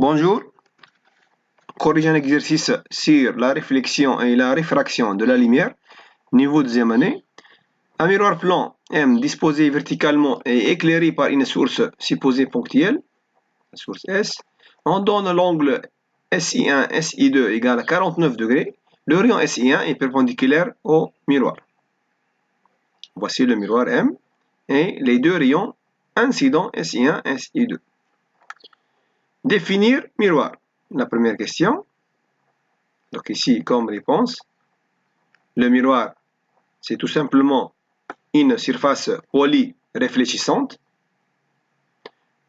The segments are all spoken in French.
Bonjour, corrige un exercice sur la réflexion et la réfraction de la lumière, niveau deuxième année. Un miroir plan M disposé verticalement et éclairé par une source supposée ponctuelle, la source S, on donne l'angle SI1, SI2 égale à 49 degrés. Le rayon SI1 est perpendiculaire au miroir. Voici le miroir M et les deux rayons incidents SI1, SI2. Définir miroir. La première question. Donc ici, comme réponse, le miroir, c'est tout simplement une surface polie réfléchissante.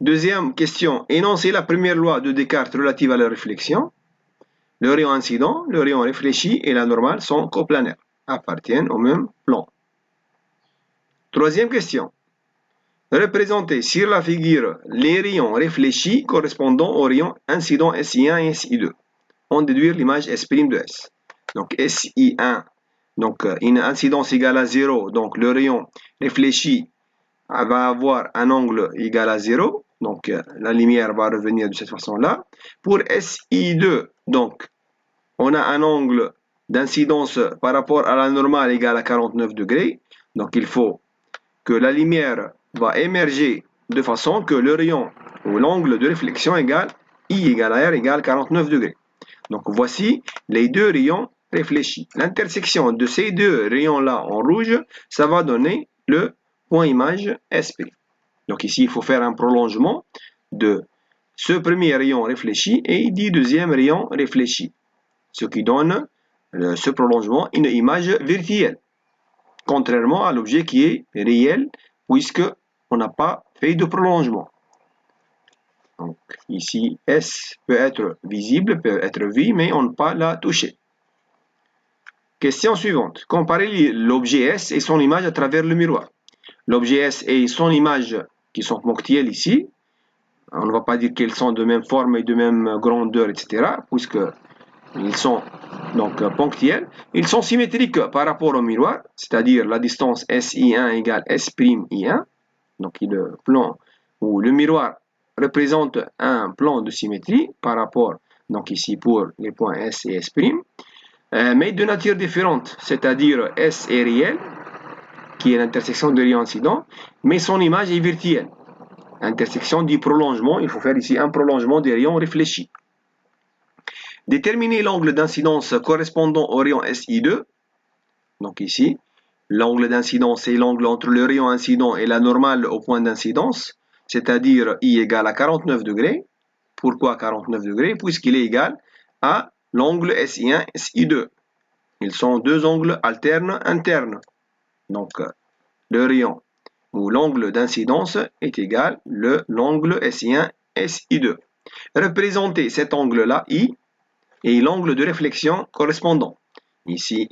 Deuxième question, énoncer la première loi de Descartes relative à la réflexion. Le rayon incident, le rayon réfléchi et la normale sont coplanaires, appartiennent au même plan. Troisième question, représenter sur la figure les rayons réfléchis correspondant aux rayons incidents SI1 et SI2. On déduire l'image S' de S. Donc SI1, donc une incidence égale à 0, donc le rayon réfléchi va avoir un angle égal à 0, donc la lumière va revenir de cette façon-là. Pour SI2, donc on a un angle d'incidence par rapport à la normale égal à 49 degrés, donc il faut que la lumière va émerger de façon que le rayon ou l'angle de réflexion égale I égale à R égale 49 degrés. Donc voici les deux rayons réfléchis. L'intersection de ces deux rayons-là en rouge, ça va donner le point image SP. Donc ici, il faut faire un prolongement de ce premier rayon réfléchi et du deuxième rayon réfléchi. Ce qui donne ce prolongement une image virtuelle. Contrairement à l'objet qui est réel, puisque on n'a pas fait de prolongement. Donc ici, S peut être visible, peut être vu, mais on ne peut pas la toucher. Question suivante. Comparer l'objet S et son image à travers le miroir. L'objet S et son image qui sont ponctuelles ici. On ne va pas dire qu'elles sont de même forme et de même grandeur, etc. Puisque ils sont donc ponctuels. Ils sont symétriques par rapport au miroir, c'est-à-dire la distance SI1 égale S'(I1). Donc le plan ou le miroir représente un plan de symétrie par rapport, donc ici pour les points S et S', mais de nature différente, c'est-à-dire S est réel, qui est l'intersection de rayons incidents, mais son image est virtuelle. Intersection du prolongement, il faut faire ici un prolongement des rayons réfléchis. Déterminer l'angle d'incidence correspondant au rayon SI2. Donc ici, l'angle d'incidence est l'angle entre le rayon incident et la normale au point d'incidence, c'est-à-dire I égale à 49 degrés. Pourquoi 49 degrés? Puisqu'il est égal à l'angle SI1, SI2. Ils sont deux angles alternes internes. Donc, le rayon ou l'angle d'incidence est égal à l'angle SI1, SI2. Représenter cet angle-là, I, et l'angle de réflexion correspondant. Ici,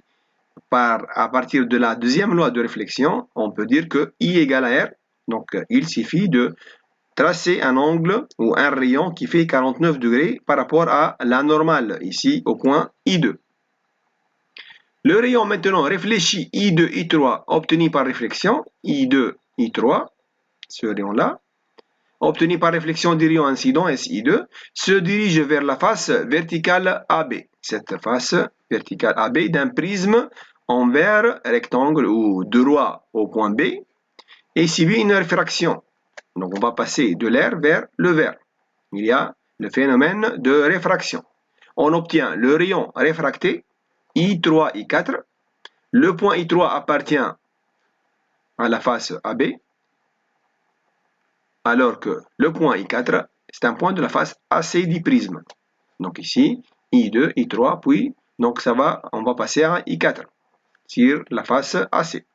à partir de la deuxième loi de réflexion, on peut dire que I égale à R. Donc, il suffit de tracer un angle ou un rayon qui fait 49 degrés par rapport à la normale, ici au point I2. Le rayon maintenant réfléchi I2, I3 obtenu par réflexion, I2, I3, ce rayon-là, obtenu par réflexion du rayon incident SI2, se dirige vers la face verticale AB. Cette face verticale AB d'un prisme en verre rectangle ou droit au point B et subit une réfraction. Donc on va passer de l'air vers le verre. Il y a le phénomène de réfraction. On obtient le rayon réfracté I3, I4. Le point I3 appartient à la face AB, alors que le point I4, c'est un point de la face AC du prisme. Donc ici, I2, I3, puis donc on va passer à I4 sur la face AC.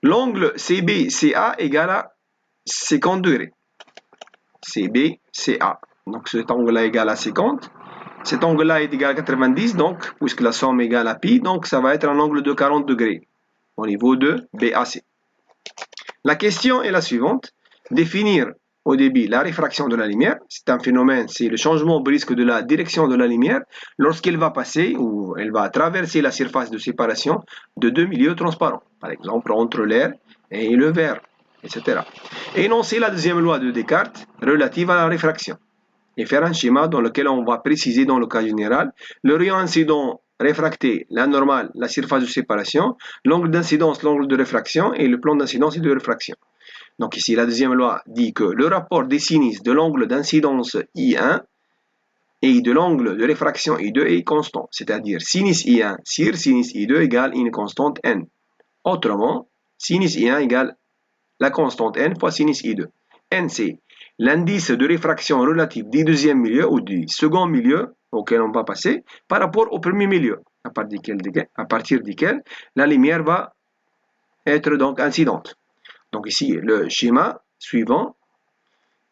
L'angle CB-CA égale à 50 degrés. CB-CA. Donc cet angle-là est égal à 50. Cet angle-là est égal à 90, donc, puisque la somme est égale à pi, donc ça va être un angle de 40 degrés au niveau de BAC. La question est la suivante. Définir au début la réfraction de la lumière. C'est un phénomène, c'est le changement brusque de la direction de la lumière lorsqu'elle va passer ou elle va traverser la surface de séparation de deux milieux transparents. Par exemple, entre l'air et le verre, etc. Énoncer la deuxième loi de Descartes relative à la réfraction. et faire un schéma dans lequel on va préciser dans le cas général le rayon incident réfracté, la normale, la surface de séparation, l'angle d'incidence, l'angle de réfraction et le plan d'incidence et de réfraction. Donc ici, la deuxième loi dit que le rapport des sinus de l'angle d'incidence I1 et de l'angle de réfraction I2 est constant, c'est-à-dire sinus I1 sur sinus I2 égale une constante n. Autrement, sinus I1 égale la constante n fois sinus I2. N, c'est l'indice de réfraction relatif du deuxième milieu ou du second milieu auquel on va passer par rapport au premier milieu, à partir duquel la lumière va être donc incidente. Donc ici, le schéma suivant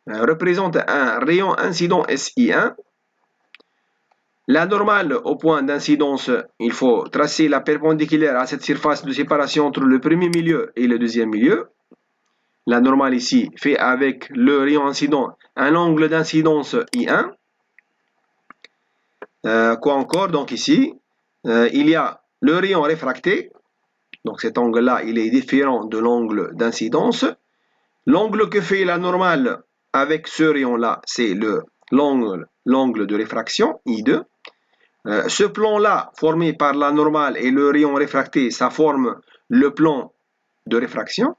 représente un rayon incident SI1. La normale au point d'incidence, il faut tracer la perpendiculaire à cette surface de séparation entre le premier milieu et le deuxième milieu. La normale ici fait avec le rayon incident un angle d'incidence I1. Quoi encore? Donc ici, il y a le rayon réfracté. Donc cet angle-là, il est différent de l'angle d'incidence. L'angle que fait la normale avec ce rayon-là, c'est l'angle de réfraction, I2. Ce plan-là, formé par la normale et le rayon réfracté, ça forme le plan de réfraction.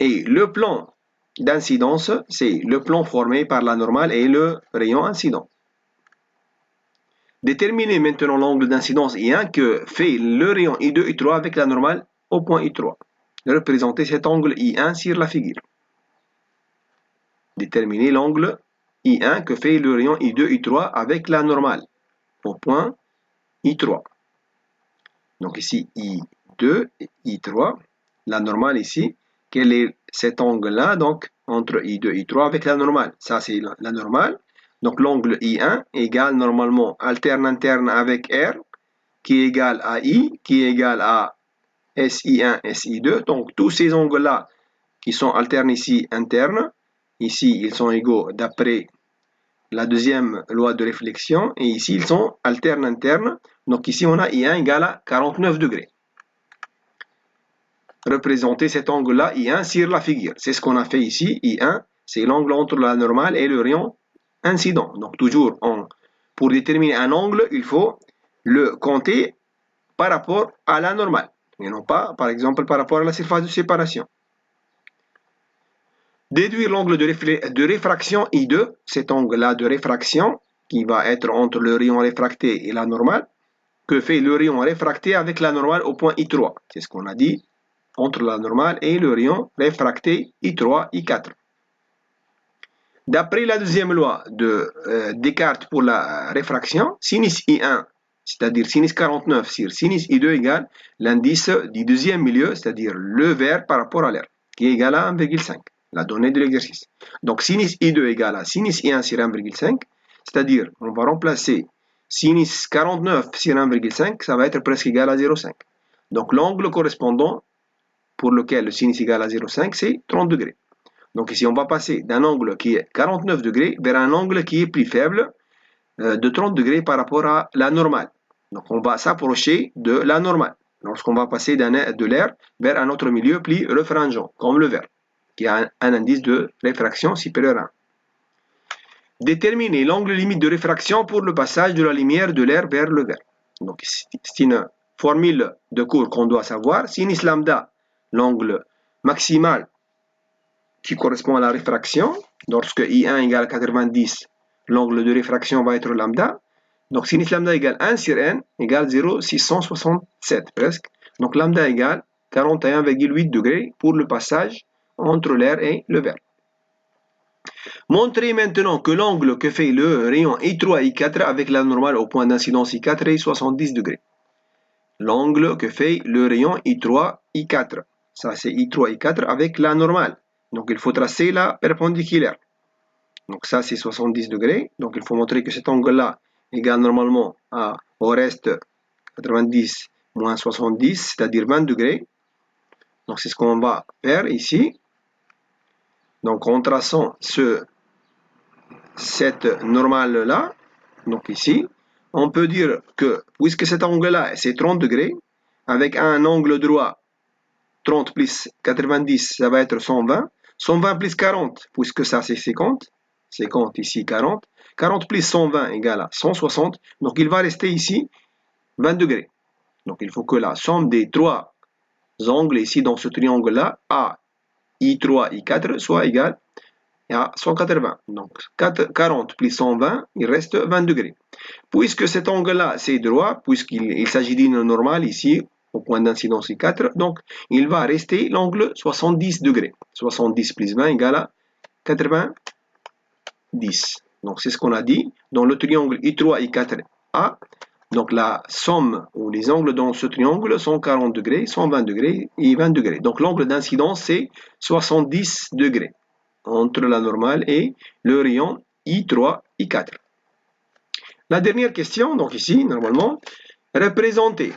Et le plan d'incidence, c'est le plan formé par la normale et le rayon incident. Déterminez maintenant l'angle d'incidence I1 que fait le rayon I2, I3 avec la normale au point I3. Représentez cet angle I1 sur la figure. Déterminez l'angle I1 que fait le rayon I2, I3 avec la normale au point I3. Donc ici I2 et I3. La normale ici, quel est cet angle-là? Donc entre I2 et I3 avec la normale. Ça c'est la normale. Donc l'angle I1 égale normalement interne avec R qui est égal à I, qui est égal à SI1, SI2. Donc tous ces angles-là qui sont alternes ici, internes, ici ils sont égaux d'après la deuxième loi de réflexion, et ici ils sont alternes internes. Donc ici on a I1 égale à 49 degrés. Représenter cet angle-là, I1 sur la figure. C'est ce qu'on a fait ici. I1, c'est l'angle entre la normale et le rayon incident. Donc toujours, pour déterminer un angle, il faut le compter par rapport à la normale, et non pas, par exemple, par rapport à la surface de séparation. Déduire l'angle de réfraction I2, cet angle-là de réfraction, qui va être entre le rayon réfracté et la normale, que fait le rayon réfracté avec la normale au point I3. C'est ce qu'on a dit, entre la normale et le rayon réfracté I3, I4. D'après la deuxième loi de Descartes pour la réfraction, sinus I1, c'est-à-dire sinus 49 sur sinus I2 égale l'indice du deuxième milieu, c'est-à-dire le vert par rapport à l'air, qui est égal à 1,5, la donnée de l'exercice. Donc sinus I2 égale à sinus I1 sur 1,5, c'est-à-dire on va remplacer sinus 49 sur 1,5, ça va être presque égal à 0,5. Donc l'angle correspondant pour lequel le sinus égale à 0,5, c'est 30 degrés. Donc ici, on va passer d'un angle qui est 49 degrés vers un angle qui est plus faible de 30 degrés par rapport à la normale. Donc on va s'approcher de la normale lorsqu'on va passer de l'air vers un autre milieu plus refrangeant, comme le vert, qui a un indice de réfraction supérieur à 1. Déterminer l'angle limite de réfraction pour le passage de la lumière de l'air vers le vert. Donc c'est une formule de cours qu'on doit savoir. Sinus lambda, l'angle maximal qui correspond à la réfraction. Lorsque I1 égale 90, l'angle de réfraction va être lambda. Donc sinus lambda égale 1 sur n égale 0,667 presque. Donc lambda égale 41,8 degrés pour le passage entre l'air et le verre. Montrez maintenant que l'angle que fait le rayon I3 I4 avec la normale au point d'incidence I4 est 70 degrés. L'angle que fait le rayon I3 I4. Ça c'est I3 I4 avec la normale. Donc il faut tracer la perpendiculaire. Donc ça c'est 70 degrés. Donc il faut montrer que cet angle-là égale normalement au reste 90 moins 70, c'est-à-dire 20 degrés. Donc c'est ce qu'on va faire ici. Donc en traçant cette normale-là, donc ici, on peut dire que puisque cet angle-là c'est 30 degrés, avec un angle droit 30 plus 90, ça va être 120. 120 plus 40, puisque ça c'est 50, 50 ici 40. 40 plus 120 égale à 160. Donc il va rester ici 20 degrés. Donc il faut que la somme des trois angles ici dans ce triangle-là, A, I3, I4, soit égale à 180. Donc 40 plus 120, il reste 20 degrés. Puisque cet angle-là, c'est droit, puisqu'il s'agit d'une normale ici, au point d'incidence I4, donc il va rester l'angle 70 degrés. 70 plus 20 égale à 90. Donc c'est ce qu'on a dit. Dans le triangle I3, I4A, donc la somme ou les angles dans ce triangle sont 40 degrés, 120 degrés et 20 degrés. Donc l'angle d'incidence c'est 70 degrés entre la normale et le rayon I3, I4. La dernière question, donc ici, normalement, représentez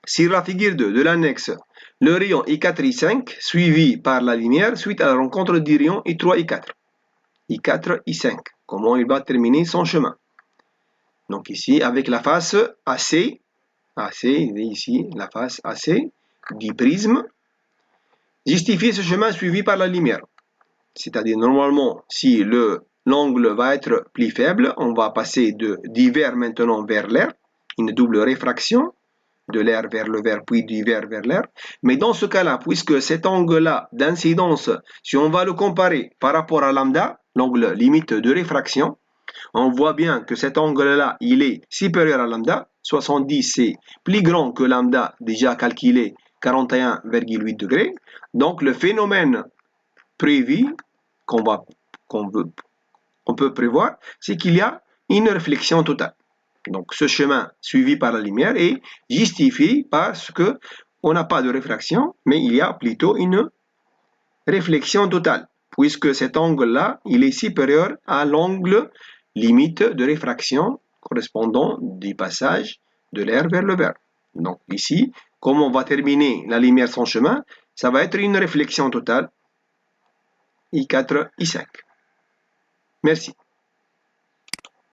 sur la figure 2 de l'annexe le rayon I4, I5 suivi par la lumière suite à la rencontre du rayon I3, I4. I4, I5. Comment il va terminer son chemin. Donc ici, avec la face AC, ici, la face AC du prisme, justifier ce chemin suivi par la lumière. C'est-à-dire, normalement, si l'angle va être plus faible, on va passer du vert maintenant vers l'air, une double réfraction, de l'air vers le vert, puis du vert vers l'air. Mais dans ce cas-là, puisque cet angle-là d'incidence, si on va le comparer par rapport à lambda, l'angle limite de réfraction, on voit bien que cet angle-là, il est supérieur à lambda. 70, c'est plus grand que lambda, déjà calculé 41,8 degrés. Donc, le phénomène prévu qu'on peut prévoir, c'est qu'il y a une réflexion totale. Donc, ce chemin suivi par la lumière est justifié parce qu'on n'a pas de réfraction, mais il y a plutôt une réflexion totale, puisque cet angle-là, il est supérieur à l'angle limite de réfraction correspondant du passage de l'air vers le vert. Donc ici, comme on va terminer la lumière son chemin, ça va être une réflexion totale I4, I5. Merci.